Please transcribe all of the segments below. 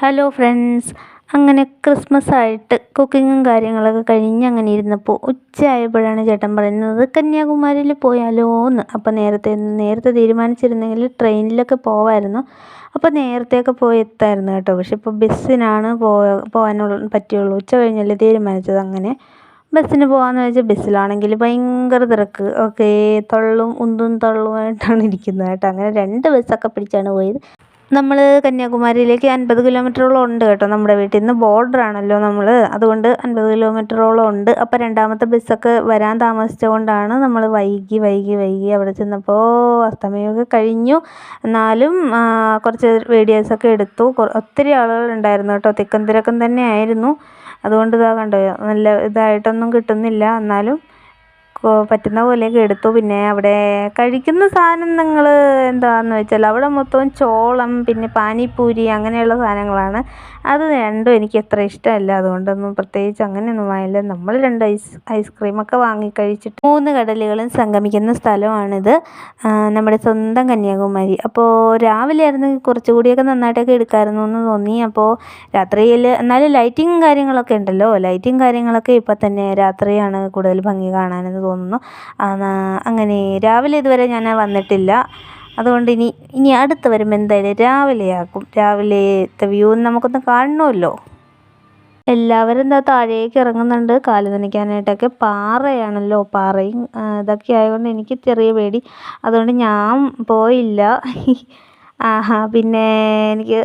Hello friends, അങ്ങനെ Christmas ആയിട്ട് കുക്കിങ്ങും കാര്യങ്ങളൊക്കെ കഴിഞ്ഞ് അങ്ങനെ ഇരുന്നപ്പോൾ ഉച്ചയായപ്പോഴാണ് ചേട്ടൻ പറയുന്നത് കന്യാകുമാരിയിൽ പോയാലോ എന്ന്. അപ്പോൾ നേരത്തെ തീരുമാനിച്ചിരുന്നെങ്കിൽ ട്രെയിനിലൊക്കെ പോവായിരുന്നു. അപ്പോൾ നേരത്തെയൊക്കെ പോയി എത്തായിരുന്നു കേട്ടോ. പക്ഷെ ഇപ്പോൾ ബസ്സിനാണ് പോകാനുള്ള പറ്റുള്ളൂ. ഉച്ച കഴിഞ്ഞല്ലേ തീരുമാനിച്ചത്. അങ്ങനെ ബസ്സിന് പോകാമെന്ന് വെച്ചാൽ ബസ്സിലാണെങ്കിൽ ഭയങ്കര തിരക്ക്. ഓക്കെ, തള്ളും ഉന്തും തള്ളുമായിട്ടാണ് ഇരിക്കുന്നത് കേട്ടോ. അങ്ങനെ 2 ബസ്സൊക്കെ പിടിച്ചാണ് പോയത്. നമ്മൾ കന്യാകുമാരിയിലേക്ക് 50 കിലോമീറ്ററോളം ഉണ്ട് കേട്ടോ. നമ്മുടെ വീട്ടിൽ നിന്ന് ബോർഡറാണല്ലോ നമ്മൾ, അതുകൊണ്ട് 50 കിലോമീറ്ററോളം ഉണ്ട്. അപ്പോൾ രണ്ടാമത്തെ ബസ്സൊക്കെ വരാൻ താമസിച്ചുകൊണ്ടാണ് നമ്മൾ വൈകി അവിടെ ചെന്നപ്പോൾ അസ്തമയമൊക്കെ കഴിഞ്ഞു. എന്നാലും കുറച്ച് വീഡിയോസൊക്കെ എടുത്തു. ഒത്തിരി ആളുകളുണ്ടായിരുന്നു കേട്ടോ. തിക്കും തിരക്കും തന്നെ ആയിരുന്നു. അതുകൊണ്ട് ഇതാ കണ്ടോ, നല്ല ഇതായിട്ടൊന്നും കിട്ടുന്നില്ല. എന്നാലും പറ്റുന്ന പോലെയൊക്കെ എടുത്തു. പിന്നെ അവിടെ കഴിക്കുന്ന സാധനങ്ങൾ എന്താണെന്ന് വെച്ചാൽ അവിടെ മൊത്തം ചോളം, പിന്നെ പാനിപ്പൂരി അങ്ങനെയുള്ള സാധനങ്ങളാണ്. അത് രണ്ടും എനിക്ക് അത്ര ഇഷ്ടമല്ല. അതുകൊണ്ടൊന്നും പ്രത്യേകിച്ച് അങ്ങനെയൊന്നും ആയില്ല. നമ്മൾ 2 ഐസ്ക്രീമൊക്കെ വാങ്ങി കഴിച്ചിട്ട് 3 കടലുകളും സംഗമിക്കുന്ന സ്ഥലമാണിത്, നമ്മുടെ സ്വന്തം കന്യാകുമാരി. അപ്പോൾ രാവിലെ ആയിരുന്നെങ്കിൽ കുറച്ചുകൂടിയൊക്കെ നന്നായിട്ടൊക്കെ എടുക്കാമായിരുന്നു എന്ന് തോന്നി. അപ്പോൾ രാത്രിയിൽ എന്നാലും ലൈറ്റിങ്ങും കാര്യങ്ങളൊക്കെ ഉണ്ടല്ലോ. ലൈറ്റിങ് കാര്യങ്ങളൊക്കെ ഇപ്പം തന്നെ രാത്രിയാണ് കൂടുതൽ ഭംഗി കാണാനെന്ന് തോന്നുന്നു. അങ്ങനെ രാവിലെ ഇതുവരെ ഞാൻ വന്നിട്ടില്ല. അതുകൊണ്ട് ഇനി അടുത്ത് വരുമ്പോൾ എന്തായാലും രാവിലെയാക്കും. രാവിലത്തെ വ്യൂ നമുക്കൊന്ന് കാണണമല്ലോ. എല്ലാവരും എന്താ താഴേക്ക് ഇറങ്ങുന്നുണ്ട് കാല് നനയ്ക്കാനായിട്ടൊക്കെ. പാറയാണല്ലോ, പാറയും ഇതൊക്കെ ആയതുകൊണ്ട് എനിക്ക് ചെറിയ പേടി. അതുകൊണ്ട് ഞാൻ പോയില്ല. പിന്നെ എനിക്ക്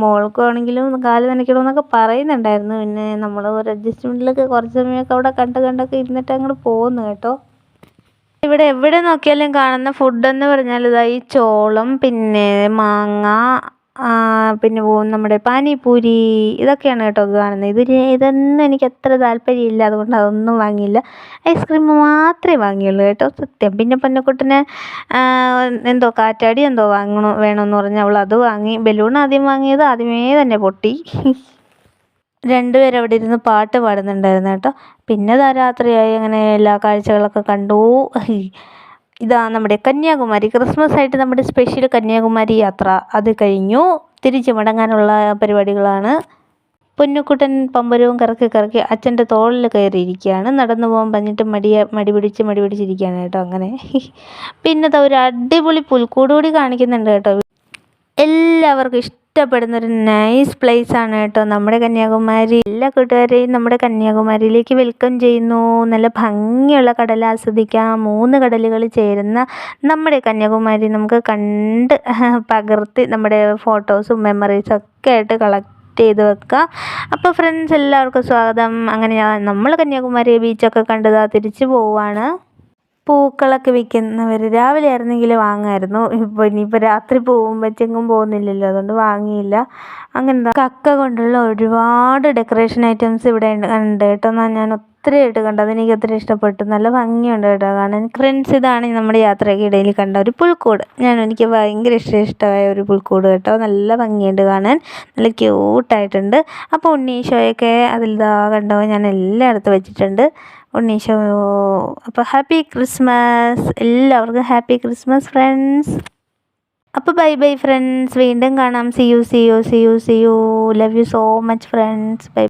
മോൾക്കാണെങ്കിലും കാല് നനയ്ക്കണമെന്നൊക്കെ പറയുന്നുണ്ടായിരുന്നു. പിന്നെ നമ്മൾ ഒരു അഡ്ജസ്റ്റ്മെൻറ്റിലൊക്കെ കുറച്ച് സമയമൊക്കെ അവിടെ കണ്ടൊക്കെ ഇരുന്നിട്ട് അങ്ങോട്ട് പോകുന്നു കേട്ടോ. ഇവിടെ എവിടെ നോക്കിയാലും കാണുന്ന ഫുഡെന്ന് പറഞ്ഞാൽ ഇതാ ഈ ചോളം, പിന്നെ മാങ്ങ, പിന്നെ നമ്മുടെ പാനിപ്പൂരി, ഇതൊക്കെയാണ് കേട്ടോ കാണുന്നത്. ഇതൊന്നും എനിക്ക് അത്ര താല്പര്യമില്ല. അതുകൊണ്ട് അതൊന്നും വാങ്ങിയില്ല. ഐസ്ക്രീം മാത്രമേ വാങ്ങിയുള്ളൂ കേട്ടോ, സത്യം. പിന്നെ പൊന്നക്കുട്ടന് എന്തോ കാറ്റാടി എന്തോ വേണമെന്ന് പറഞ്ഞ് അവൾ അത് വാങ്ങി. ബലൂൺ ആദ്യം വാങ്ങിയത് ആദ്യമേ തന്നെ പൊട്ടി. 2 പേരും അവിടെ ഇരുന്ന് പാട്ട് പാടുന്നുണ്ടായിരുന്നു കേട്ടോ. പിന്നെ രാത്രിയായി. അങ്ങനെ എല്ലാ കാഴ്ചകളൊക്കെ കണ്ടു. ഇതാ നമ്മുടെ കന്യാകുമാരി ക്രിസ്മസ് ആയിട്ട് നമ്മുടെ സ്പെഷ്യൽ കന്യാകുമാരി യാത്ര അത് കഴിഞ്ഞു. തിരിച്ചു മടങ്ങാനുള്ള പരിപാടികളാണ്. പൊന്നുക്കുട്ടൻ പമ്പരവും കറക്കി അച്ഛൻ്റെ തോളിൽ കയറിയിരിക്കുകയാണ്. നടന്നു പോകാൻ പറഞ്ഞിട്ട് മടി പിടിച്ചിരിക്കുകയാണ് കേട്ടോ. അങ്ങനെ പിന്നെ ഒരു അടിപൊളി പുൽക്കൂട് കൂടി കാണിക്കുന്നുണ്ട് കേട്ടോ. എല്ലാവർക്കും ഇഷ്ടപ്പെടുന്നൊരു നൈസ് പ്ലേസ് ആണ് കേട്ടോ നമ്മുടെ കന്യാകുമാരി. എല്ലാ കൂട്ടുകാരെയും നമ്മുടെ കന്യാകുമാരിയിലേക്ക് വെൽക്കം ചെയ്യുന്നു. നല്ല ഭംഗിയുള്ള കടൽ ആസ്വദിക്കാം. 3 കടലുകൾ ചേരുന്ന നമ്മുടെ കന്യാകുമാരി നമുക്ക് കണ്ട് പകർത്തി നമ്മുടെ ഫോട്ടോസും മെമ്മറീസും ഒക്കെ ആയിട്ട് കളക്ട് ചെയ്ത് വെക്കാം. അപ്പോൾ ഫ്രണ്ട്സ്, എല്ലാവർക്കും സ്വാഗതം. അങ്ങനെ നമ്മൾ കന്യാകുമാരി ബീച്ചൊക്കെ കണ്ടതാ തിരിച്ചു പോവുകയാണ്. പൂക്കളൊക്കെ വിൽക്കുന്നവർ രാവിലെ ആയിരുന്നെങ്കിൽ വാങ്ങായിരുന്നു. ഇനിയിപ്പോൾ രാത്രി പോകുമ്പോഴത്തേക്കും പോകുന്നില്ലല്ലോ, അതുകൊണ്ട് വാങ്ങിയില്ല. അങ്ങനെ കക്ക കൊണ്ടുള്ള ഒരുപാട് ഡെക്കറേഷൻ ഐറ്റംസ് ഇവിടെ ഉണ്ട് കേട്ടോ. ഞാൻ ഒത്തിരി ആയിട്ട് കണ്ടു. അതെനിക്ക് ഒത്തിരി ഇഷ്ടപ്പെട്ടു. നല്ല ഭംഗിയുണ്ട് കേട്ടോ കാണാൻ. ഫ്രണ്ട്സ്, ഇതാണ് നമ്മുടെ യാത്രയ്ക്ക് ഇടയിൽ കണ്ട ഒരു പുൽക്കൂട്. എനിക്ക് ഭയങ്കര ഇഷ്ടമായ ഒരു പുൽക്കൂട് കേട്ടോ. നല്ല ഭംഗിയുണ്ട് കാണാൻ, നല്ല ക്യൂട്ടായിട്ടുണ്ട്. അപ്പോൾ ഉണ്ണീശോയൊക്കെ അതിൽ കണ്ടോ, ഞാൻ എല്ലായിടത്തും വെച്ചിട്ടുണ്ട് ഉണ്ണീശോ. അപ്പോൾ ഹാപ്പി ക്രിസ്മസ്, എല്ലാവർക്കും ഹാപ്പി ക്രിസ്മസ് ഫ്രണ്ട്സ്. അപ്പോൾ ബൈ ഫ്രണ്ട്സ്, വീണ്ടും കാണാം. See you love you so much friends. By.